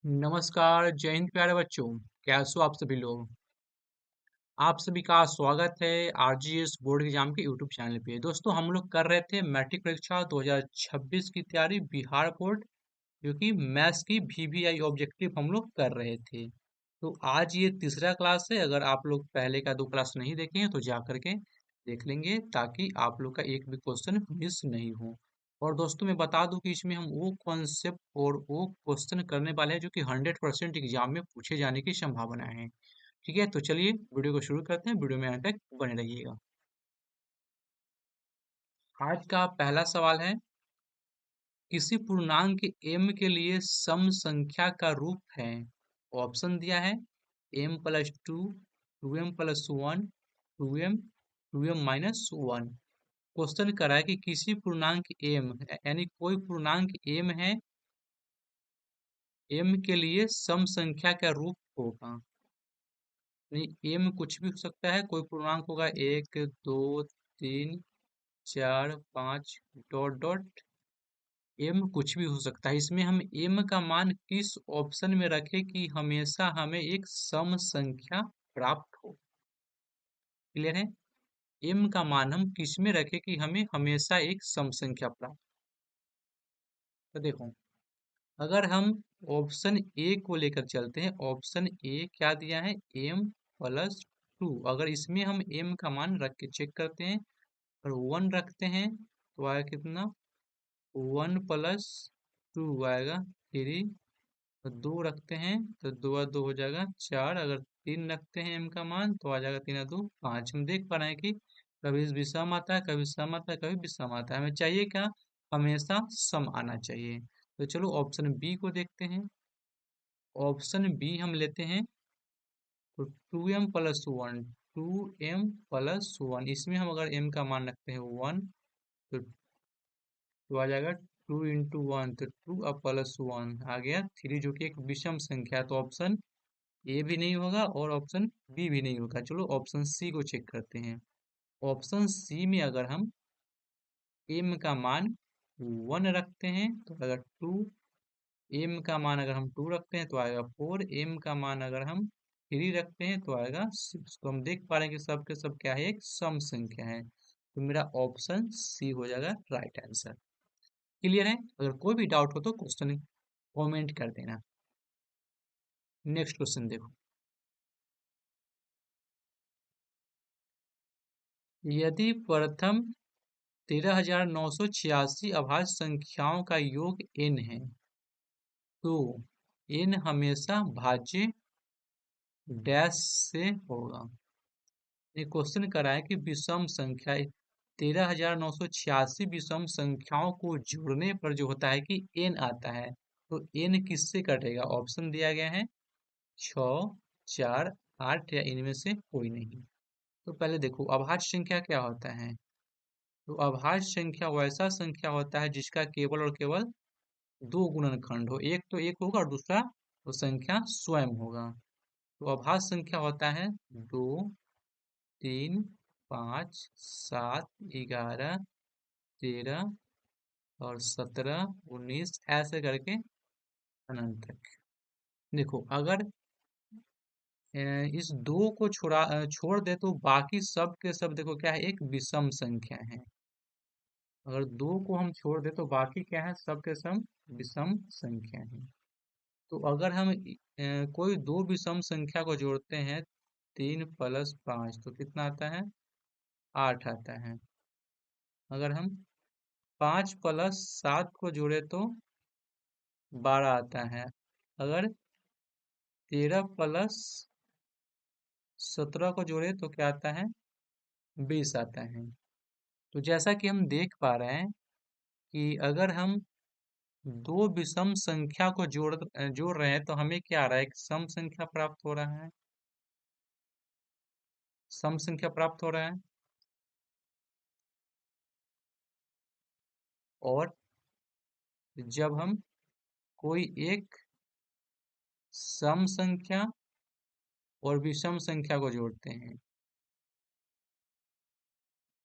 नमस्कार, जय हिंद प्यारे बच्चों। कैसे हो आप सभी लोग? आप सभी का स्वागत है आरजीएस बोर्ड एग्जाम के यूट्यूब चैनल पे। दोस्तों हम लोग कर रहे थे मैट्रिक परीक्षा 2026 की तैयारी बिहार बोर्ड, जो कि मैथ्स की वीवीआई ऑब्जेक्टिव हम लोग कर रहे थे। तो आज ये तीसरा क्लास है। अगर आप लोग पहले का 2 क्लास नहीं देखे हैं तो जा करके देख लेंगे, ताकि आप लोग का एक भी क्वेश्चन मिस नहीं हो। और दोस्तों मैं बता दूं कि इसमें हम वो कॉन्सेप्ट और वो क्वेश्चन करने वाले हैं जो कि 100% एग्जाम में पूछे जाने की संभावना है। ठीक है, तो चलिए वीडियो को शुरू करते हैं। वीडियो में अंत तक बने रहिएगा। आज का पहला सवाल है, किसी पूर्णांक m के लिए सम संख्या का रूप है। ऑप्शन दिया है m+2, 2m+1, 2m, 2m-1। Question करा है कि किसी पूर्णांक m यानी कोई पूर्णांक m है, m के लिए सम संख्या का रूप होगा। नहीं, m कुछ भी हो सकता है, कोई पूर्णांक होगा 1, 2, 3, 4, 5 डॉट डॉट। m कुछ भी हो सकता है। इसमें हम m का मान किस ऑप्शन में रखें कि हमेशा हमें एक सम संख्या प्राप्त हो। क्लियर है? m का मान हम किस में रखें कि हमें हमेशा एक सम संख्या प्राप्त। तो देखो, अगर हम ऑप्शन ए को लेकर चलते हैं, ऑप्शन ए क्या दिया है, m+2। अगर इसमें हम m का मान रख के चेक करते हैं, अगर 1 रखते हैं तो आएगा कितना, 1+2 आएगा 3। तो 2 रखते हैं तो 2 और 2 हो जाएगा 4। अगर 3 रखते हैं m का मान तो आ जाएगा 3 और 2 5। हम देख पा रहे हैं कि कभी विषम आता है, कभी सम आता है, कभी विषम आता है। हमें चाहिए क्या, हमेशा सम आना चाहिए। तो चलो ऑप्शन बी को देखते हैं। ऑप्शन बी हम लेते हैं, तो 2m+1, 2m+1, इसमें हम अगर m का मान रखते हैं 1, तो आ जाएगा 2 × 1, तो 2 + 1 आ गया 3, जो कि एक विषम संख्या है। तो ऑप्शन ए भी नहीं होगा और ऑप्शन बी भी नहीं होगा। चलो ऑप्शन सी को चेक करते हैं। ऑप्शन सी में अगर हम m का मान 1 रखते हैं तो अगर 2, m का मान अगर हम 2 रखते हैं तो आएगा 4, m का मान अगर हम 3 रखते हैं तो आएगा 6। तो हम देख पा रहे हैं कि सब के सब क्या है, एक सम संख्या है। तो मेरा ऑप्शन सी हो जाएगा राइट आंसर। क्लियर है? अगर कोई भी डाउट हो तो क्वेश्चन कमेंट कर देना। नेक्स्ट क्वेश्चन देखो, यदि प्रथम 13,986 अभाज्य संख्याओं का योग n है, तो n हमेशा भाज्य डैश से होगा। ये क्वेश्चन करा है कि विषम संख्या 13,986 विषम संख्याओं को जोड़ने पर जो होता है कि n आता है, तो n किससे कटेगा। ऑप्शन दिया गया है 6, 4, 8 या इनमें से कोई नहीं। तो पहले देखो अभाज्य संख्या क्या होता है। तो अभाज्य संख्या वैसा संख्या होता है जिसका केवल और केवल दो गुणनखंड हो, एक तो एक होगा और दूसरा वो संख्या स्वयं होगा। तो अभाज्य संख्या होता है 2, 3, 5, 7, 11, 13 और 17, 19 ऐसे करके अनंत तक। देखो अगर इस दो को छोड़ दे तो बाकी सब के सब देखो क्या है, एक विषम संख्या है। अगर दो को हम छोड़ दे तो बाकी क्या है, सब के सब विषम संख्या है। तो अगर हम कोई दो विषम संख्या को जोड़ते हैं, 3+5 तो कितना आता है, 8 आता है। अगर हम 5+7 को जोड़े तो 12 आता है। अगर 13+17 को जोड़े तो क्या आता है, 20 आता है। तो जैसा कि हम देख पा रहे हैं कि अगर हम दो विषम संख्या को जोड़ रहे हैं तो हमें क्या आ रहा है, एक सम संख्या प्राप्त हो रहा है। सम संख्या प्राप्त हो रहा है। और जब हम कोई एक सम संख्या और विषम संख्या को जोड़ते हैं,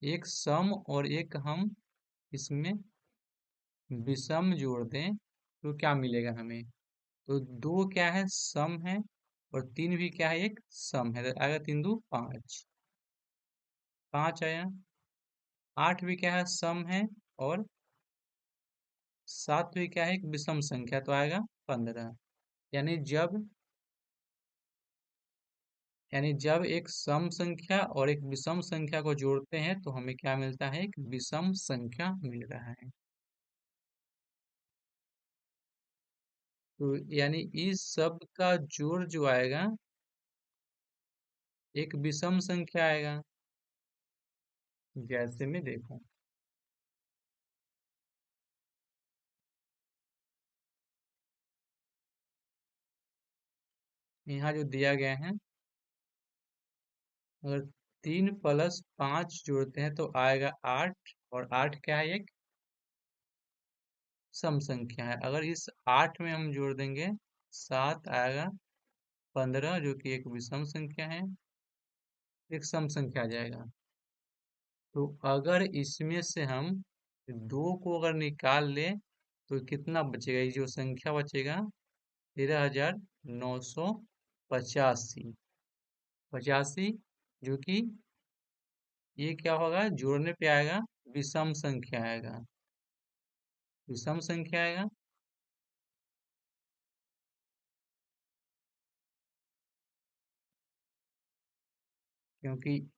एक सम और एक हम इसमें विषम जोड़ दें, तो क्या मिलेगा हमें, तो दो क्या है, सम है, और तीन भी क्या है, एक सम है, तो आएगा तीन दो पाँच, पाँच आया। आठ भी क्या है, सम है, और सात भी क्या है, एक विषम संख्या, तो आएगा 15। यानी जब यानी जब एक सम संख्या और एक विषम संख्या को जोड़ते हैं तो हमें क्या मिलता है, एक विषम संख्या मिल रहा है। तो यानी इस सब का जोड़ जो आएगा, एक विषम संख्या आएगा। जैसे में देखो, यहाँ जो दिया गया है, अगर 3 + 5 जोड़ते हैं तो आएगा 8, और 8 क्या है, एक सम संख्या है। अगर इस 8 में हम जोड़ देंगे 7, आएगा 15, जो कि एक विषम संख्या है, एक सम संख्या आ जाएगा। तो अगर इसमें से हम दो को अगर निकाल लें तो कितना बचेगा, ये जो संख्या बचेगा 13,985, 85, जो कि ये क्या होगा, जोड़ने पे आएगा विषम संख्या आएगा, विषम संख्या आएगा। क्योंकि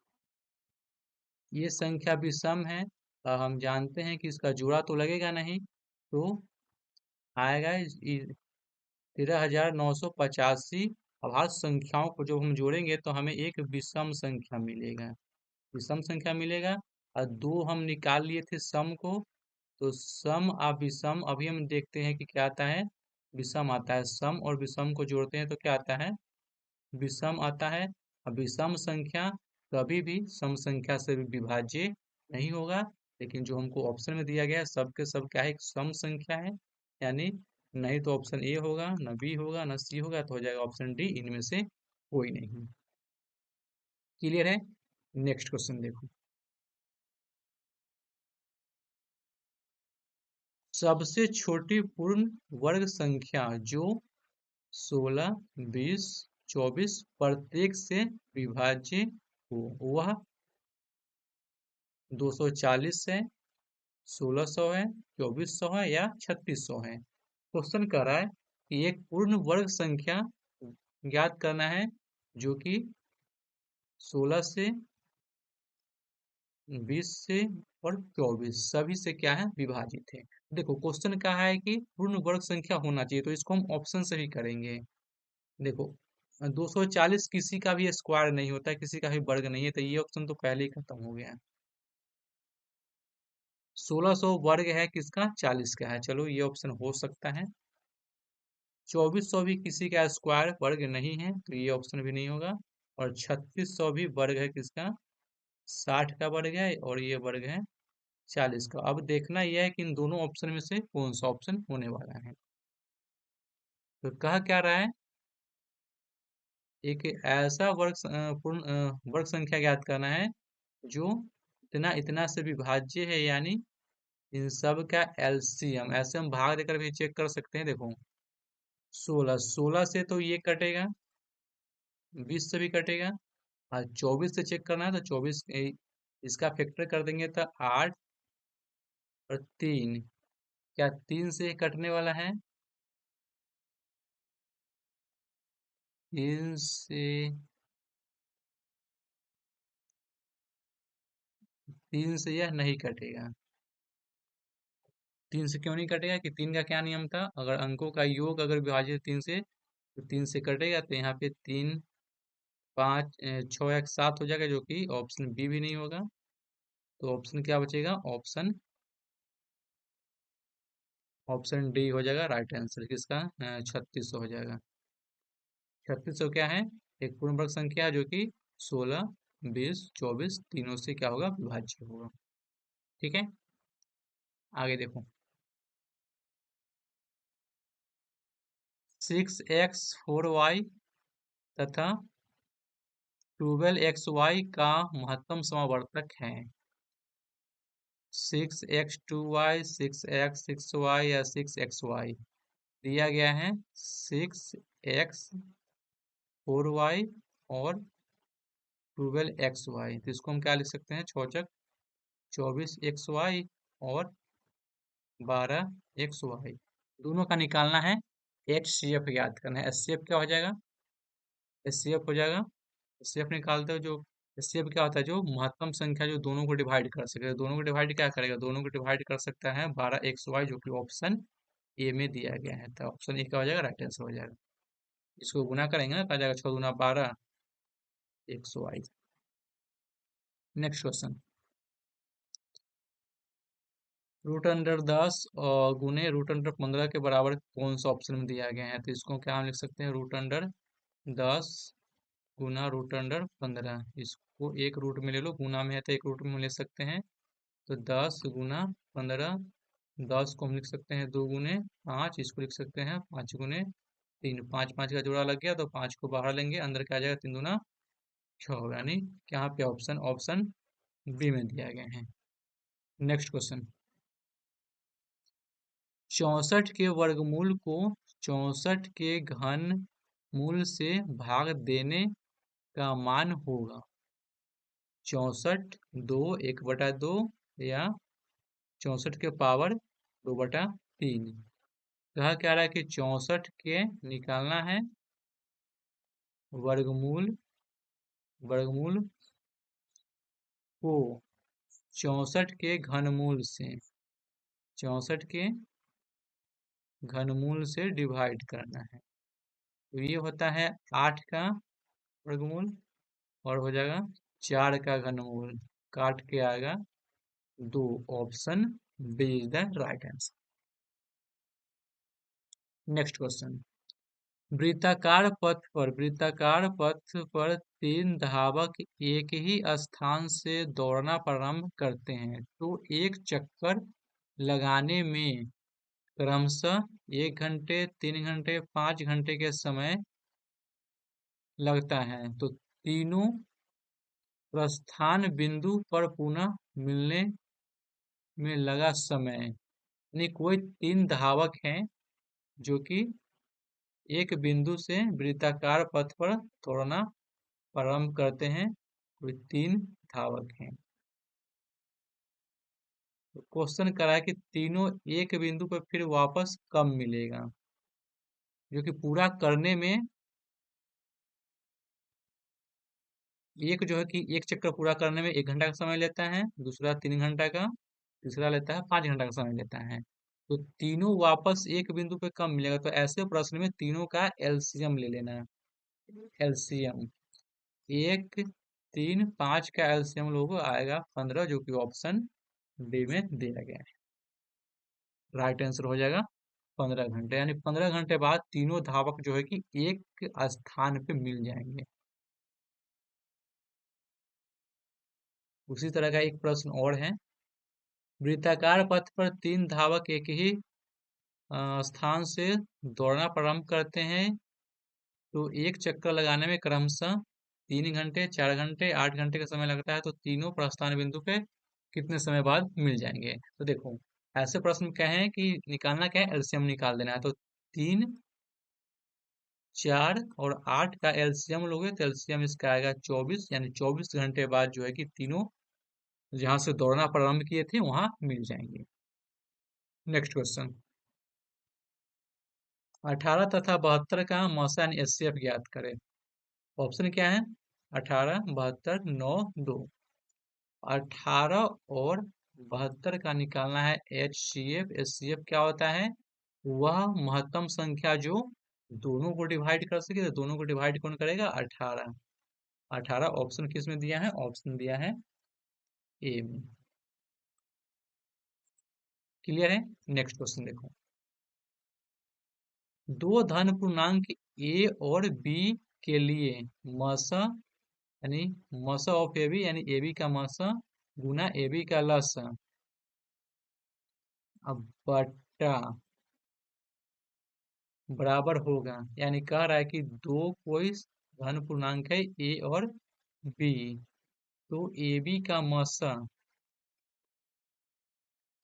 ये संख्या विषम है, हम जानते हैं कि इसका जोड़ा तो लगेगा नहीं, तो आएगा 13,985। अभाज्य संख्याओं को जब हम जोड़ेंगे तो हमें एक विषम संख्या मिलेगा, विषम संख्या मिलेगा। और दो हम निकाल लिए थे सम को, तो सम और विषम अभी हम देखते हैं कि क्या आता है, विषम आता है। सम और विषम को जोड़ते हैं तो क्या आता है, विषम आता है। अब विषम संख्या कभी भी सम संख्या से विभाज्य नहीं होगा, लेकिन जो हमको ऑप्शन में दिया गया है सब के सब क्या है, एक सम संख्या है। यानी नहीं तो ऑप्शन ए होगा, न बी होगा, न सी होगा, तो हो जाएगा ऑप्शन डी, इनमें से कोई नहीं। क्लियर है? नेक्स्ट क्वेश्चन देखो। सबसे छोटी पूर्ण वर्ग संख्या जो 16, 20, 24 प्रत्येक से विभाज्य हो, वह 240 है, 1600 है, 2400 है, या 3600 है। क्वेश्चन कर रहा है कि एक पूर्ण वर्ग संख्या ज्ञात करना है जो कि 16 से, 20 से और 24 सभी से क्या है, विभाजित है। देखो क्वेश्चन कहा है कि पूर्ण वर्ग संख्या होना चाहिए, तो इसको हम ऑप्शन से भी करेंगे। देखो 240 किसी का भी स्क्वायर नहीं होता है, किसी का भी वर्ग नहीं है, तो ये ऑप्शन तो पहले ही खत्म हो गया है। 1600 वर्ग है किसका, 40 का है, चलो ये ऑप्शन हो सकता है। 2400 भी किसी का स्क्वायर वर्ग नहीं है, तो ये ऑप्शन भी नहीं होगा। और 3600 भी वर्ग है किसका, 60 का वर्ग है, और ये वर्ग है 40 का। अब देखना यह है कि इन दोनों ऑप्शन में से कौन सा ऑप्शन होने वाला है। तो कहा क्या रहा है, एक ऐसा पूर्ण वर्ग संख्या ज्ञात करना है जो इतना इतना से विभाज्य है, यानी इन सब का एलसीएम। ऐसे हम भाग देकर भी चेक कर सकते हैं। देखो 16, 16 से तो ये कटेगा, 20 से भी कटेगा, और 24 से चेक करना है तो 24 इसका फैक्टर कर देंगे तो 8 और 3, क्या 3 से कटने वाला है, 3 से, 3 से यह नहीं कटेगा। 3 से क्यों नहीं कटेगा, कि 3 का क्या नियम था, अगर अंकों का योग अगर विभाजित 3 से तो 3 से कटेगा, तो यहाँ पे 3, 5, 6 या 7 हो जाएगा, जो कि ऑप्शन बी भी नहीं होगा। तो ऑप्शन क्या बचेगा, ऑप्शन ऑप्शन डी हो जाएगा राइट आंसर, किसका, 3600 हो जाएगा। 3600 क्या है, एक पूर्ण वर्ग संख्या जो कि 16, 20, 24 तीनों से क्या होगा, विभाज्य होगा। ठीक है, आगे देखो। 6x4y तथा 12xy का महत्तम समावर्तक है। 6x2y, 6x6y या 6xy, दिया गया है 6x4y और 12xy। तो इसको हम क्या लिख सकते हैं, 24x y और 12xy। दोनों का निकालना है, HCF याद करना है। HCF क्या हो जाएगा, HCF हो जाएगा, HCF निकालते हो जो HCF क्या होता है, जो महत्तम संख्या जो दोनों को डिवाइड कर सके। दोनों को डिवाइड क्या करेगा, दोनों को डिवाइड कर सकता है 12xy, जो कि ऑप्शन ए में दिया गया है। तो ऑप्शन ए क्या हो जाएगा, राइट आंसर हो जाएगा। इसको गुना करेंगे ना तो आ जाएगा 6 गुना 12xy। Next question, root under 10 और गुने रूट अंडर 15 के बराबर कौन सा ऑप्शन में दिया गया है। तो इसको क्या हम लिख सकते हैं, रूट अंडर 10 गुना रूट अंडर 15। इसको एक रूट में ले लो, गुना में है तो एक रूट में ले सकते हैं। तो 10 गुना 15, 10 को हम लिख सकते हैं 2 गुने 5, इसको लिख सकते हैं 5 गुने 3। 5 5 का जोड़ा लग गया तो 5 को बाहर लेंगे, अंदर क्या आ जाएगा, 3 दूना 6 होगा। यानी यहाँ पे ऑप्शन ऑप्शन बी में दिया गया है। नेक्स्ट क्वेश्चन, 64 के वर्गमूल को 64 के घन मूल से भाग देने का मान होगा 64 2 1/2 या 64 के पावर 2/3। कहा क्या रहा है कि 64 के निकालना है वर्गमूल, वर्गमूल को 64 के घनमूल से, 64 के घनमूल से डिवाइड करना है। तो ये होता है 8 का वर्गमूल और हो जाएगा 4 का घनमूल, काट के आएगा 2। Option B is the right answer. Next question, वृत्ताकार पथ पर, वृत्ताकार पथ पर 3 धावक एक ही स्थान से दौड़ना प्रारंभ करते हैं तो एक चक्कर लगाने में क्रमशः 1 घंटे, 3 घंटे, 5 घंटे के समय लगता है। तो तीनों प्रस्थान बिंदु पर पुनः मिलने में लगा समय, यानी कोई 3 धावक हैं जो कि एक बिंदु से वृत्ताकार पथ पर दौड़ना प्रारंभ करते हैं। कोई 3 धावक हैं। तो क्वेश्चन करा है कि तीनों एक बिंदु पर फिर वापस कब मिलेगा, जो कि पूरा करने में एक जो है कि एक चक्कर पूरा करने में 1 घंटा का समय लेता है, दूसरा 3 घंटा का, तीसरा लेता है 5 घंटा का समय लेता है। तो तीनों वापस एक बिंदु पे कब मिलेगा, तो ऐसे प्रश्न में तीनों का एलसीएम ले लेना है। एलसीएम 1 3 5 का एलसीएम लोगों को आएगा 15, जो कि ऑप्शन डी में दिया गया है। राइट आंसर हो जाएगा 15 घंटे, यानी 15 घंटे बाद तीनों धावक जो है कि एक स्थान पे मिल जाएंगे। उसी तरह का एक प्रश्न और है, वृत्ताकार पथ पर 3 धावक एक ही स्थान से दौड़ना प्रारंभ करते हैं तो एक चक्कर लगाने में क्रमशः 3 घंटे, 4 घंटे, 8 घंटे का समय लगता है। तो तीनों प्रस्थान बिंदु पे कितने समय बाद मिल जाएंगे। तो देखो ऐसे प्रश्न क्या है कि निकालना क्या है, एलसीएम निकाल देना है। तो 3 4 और 8 का एलसीएम लोगे तो एलसीएम इसका आएगा 24, यानी 24 घंटे बाद जो है कि तीनों जहां से दौड़ना प्रारंभ किए थे वहां मिल जाएंगे। नेक्स्ट क्वेश्चन, 18 तथा 72 का मौसा यानी एचसीएफ ज्ञात करें। ऑप्शन क्या है, 18 72 9 2। 18 और 72 का निकालना है एचसीएफ। एचसीएफ क्या होता है, वह महत्तम संख्या जो दोनों को डिवाइड कर सके। तो दोनों को डिवाइड कौन करेगा, 18। 18 ऑप्शन किस में दिया है, ऑप्शन दिया है ए में। क्लियर है। नेक्स्ट क्वेश्चन देखो, दो धन पूर्णांक ए और बी के लिए मसा यानी मसा ऑफ ए बी, यानी ए बी का मसा गुना ए बी का लसा, अब बट्टा बराबर होगा। यानी कह रहा है कि दो कोई धन पूर्णांक है ए और बी, तो ए बी का मसा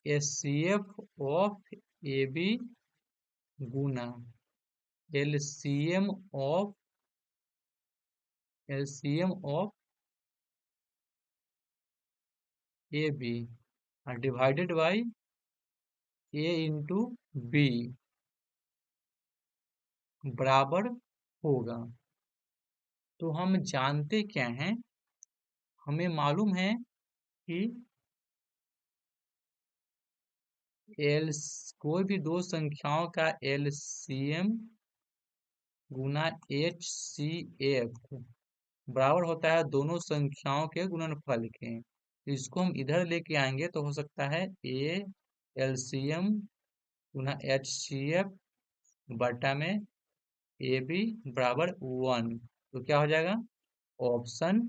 H C F of A B गुना LCM of LCM of A B divided by A into B बराबर होगा। तो हम जानते क्या हैं, हमें मालूम है कि एल कोई भी दो संख्याओं का एलसीएम गुना एच सी एफ बराबर होता है दोनों संख्याओं के गुणनफल के। इसको हम इधर लेके आएंगे तो हो सकता है ए एलसीएम गुना एच सी एफ बटा में ए बी बराबर 1। तो क्या हो जाएगा, ऑप्शन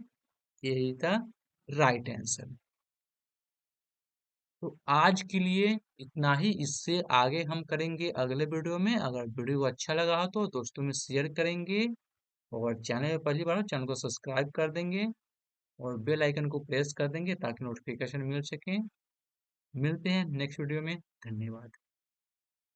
ए का राइट आंसर। तो आज के लिए इतना ही, इससे आगे हम करेंगे अगले वीडियो में। अगर वीडियो अच्छा लगा हो तो दोस्तों में शेयर करेंगे, और चैनल में पहली बार हो चैनल को सब्सक्राइब कर देंगे और बेल आइकन को प्रेस कर देंगे ताकि नोटिफिकेशन मिल सके। मिलते हैं नेक्स्ट वीडियो में। धन्यवाद।